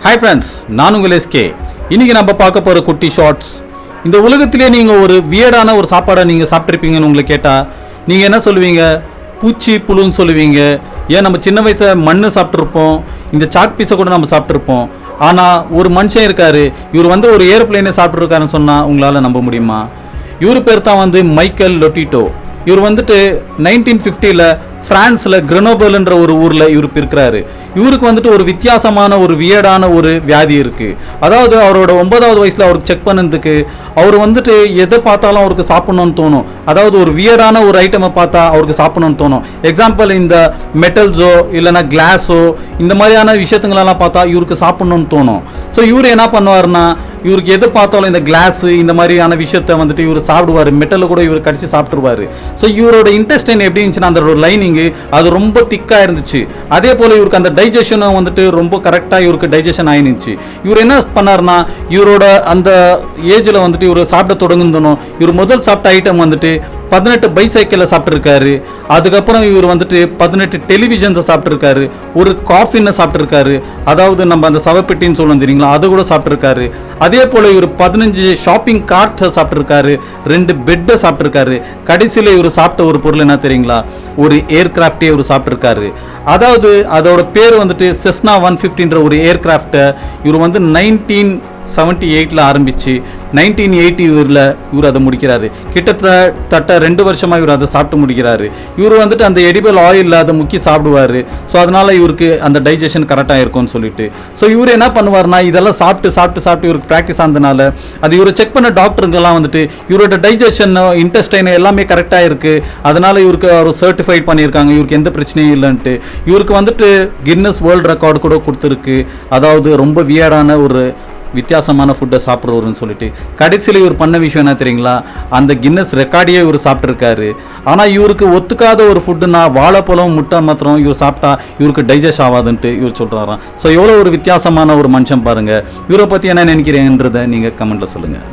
Hi friends, நான் உங்கள் SK. இன்றைக்கி நம்ம பார்க்க போகிற குட்டி ஷார்ட்ஸ். இந்த உலகத்திலே நீங்கள் ஒரு வியர்டான ஒரு சாப்பாடை நீங்கள் சாப்பிட்ருப்பீங்கன்னு உங்களை கேட்டால் நீங்கள் என்ன சொல்லுவீங்க? பூச்சி புழுன்னு சொல்லுவீங்க. ஏன் நம்ம சின்ன வயசில் மண் சாப்பிட்ருப்போம், இந்த சாக் பீஸை கூட நம்ம சாப்பிட்ருப்போம். ஆனால் ஒரு மனுஷன் இருக்கார், இவர் ஒரு ஏரோப்ளைனை சாப்பிட்ருக்காருன்னு சொன்னால் உங்களால் நம்ப முடியுமா? இவர் பேர் தான் மைக்கேல் லொட்டிட்டோ. இவர் 1950 பிரான்ஸில் கிரெனோபல்ன்ற ஒரு ஊரில் இவர் இருக்கிறாரு. இவருக்கு ஒரு வித்தியாசமான ஒரு வியர்டான ஒரு வியாதி இருக்குது. அதாவது அவரோட 9வது வயசில் அவருக்கு செக் பண்ணதுக்கு அவர் எதை பார்த்தாலும் அவருக்கு சாப்பிட்ணுன்னு தோணும். அதாவது ஒரு வியர்டான ஒரு ஐட்டமை பார்த்தா அவருக்கு சாப்பிட்ணுன்னு தோணும். எக்ஸாம்பிள், இந்த மெட்டல்ஸோ இல்லைனா கிளாஸோ இந்த மாதிரியான விஷயத்துங்களெல்லாம் பார்த்தா இவருக்கு சாப்பிட்ணுன்னு தோணும். ஸோ இவர் என்ன பண்ணுவார்னா, இவருக்கு எது பார்த்தாலும் இந்த கிளாஸு இந்த மாதிரியான விஷயத்தை இவர் சாப்பிடுவார். மெட்டலை கூட இவர் கடிச்சு சாப்பிட்டுருவார். ஸோ இவரோட இன்டெஸ்டைன் எப்படி இருந்துச்சுன்னா, அந்த ஒரு லைனிங்கு அது ரொம்ப திக்காக இருந்துச்சு. அதே போல் இவருக்கு அந்த டைஜஷனும் ரொம்ப கரெக்டாக இவருக்கு டைஜஷன் ஆயிருந்துச்சு. இவர் என்ன பண்ணார்னா, இவரோட அந்த ஏஜில் இவர் சாப்பிட தொடங்குந்தோம். இவர் முதல் சாப்பிட்ட ஐட்டம் 18 பைசைக்கிளை சாப்பிட்ருக்காரு. அதுக்கப்புறம் இவர் 18 டெலிவிஷன்ஸை சாப்பிட்ருக்காரு. ஒரு காஃபின்னு சாப்பிட்ருக்காரு. அதாவது நம்ம அந்த சவப்பெட்டின்னு சொல்லணும் தெரியுங்களா, அதை கூட சாப்பிட்ருக்காரு. அதே போல் இவர் 15 ஷாப்பிங் கார்ட்டை சாப்பிட்ருக்காரு. 2 பெட்டை சாப்பிட்ருக்காரு. கடைசியில் இவர் சாப்பிட்ட ஒரு பொருள் என்ன தெரியுங்களா? ஒரு ஏர்கிராஃப்டே இவர் சாப்பிட்ருக்காரு. அதாவது அதோட பேர் செஸ்னா 150ன்ற ஒரு ஏர்கிராஃப்டை இவர் 1978 ஆரம்பித்து 1980 இவர் அதை முடிக்கிறாரு. கிட்டத்தட்ட 2 வருஷமாக இவர் அதை சாப்பிட்டு முடிக்கிறாரு. இவர் அந்த எடிபிள் ஆயில் அதை முக்கி சாப்பிடுவார். ஸோ அதனால் இவருக்கு அந்த டைஜஷன் கரெக்டாக இருக்கும்னு சொல்லிட்டு ஸோ இவர் என்ன பண்ணுவார்னா, இதெல்லாம் சாப்பிட்டு இவருக்கு ப்ராக்டிஸ் ஆனதுனால அது இவரை செக் பண்ண டாக்டருங்கெல்லாம் இவரோட டைஜஷன் இன்டெஸ்டைன் எல்லாமே கரெக்டாக இருக்குது. அதனால் இவருக்கு அவர் சர்டிஃபைட் பண்ணியிருக்காங்க, இவருக்கு எந்த பிரச்சனையும் இல்லைன்ட்டு. இவருக்கு கின்னஸ் வேர்ல்டு ரெக்கார்டு கூட கொடுத்துருக்கு. அதாவது ரொம்ப வியர்டான ஒரு வித்தியாசமான ஃபுட்டை சாப்பிட்றவருன்னு சொல்லிட்டு. கடைசியில் இவர் பண்ண விஷயம் என்ன தெரியுங்களா? அந்த கின்னஸ் ரெக்கார்டையே இவர் சாப்பிட்ருக்காரு. ஆனால் இவருக்கு ஒத்துக்காத ஒரு ஃபுட்டுனா வாழைப்பழம் முட்டை மாத்திரம் இவர் சாப்பிட்டா இவருக்கு டைஜஸ்ட் ஆகாதுன்ட்டு இவர் சொல்கிறாராம். ஸோ எவ்வளோ ஒரு வித்தியாசமான ஒரு மனுஷன் பாருங்கள். இவரை பற்றி என்ன நினைக்கிறீங்கன்றதை நீங்கள் கமெண்ட்டில் சொல்லுங்கள்.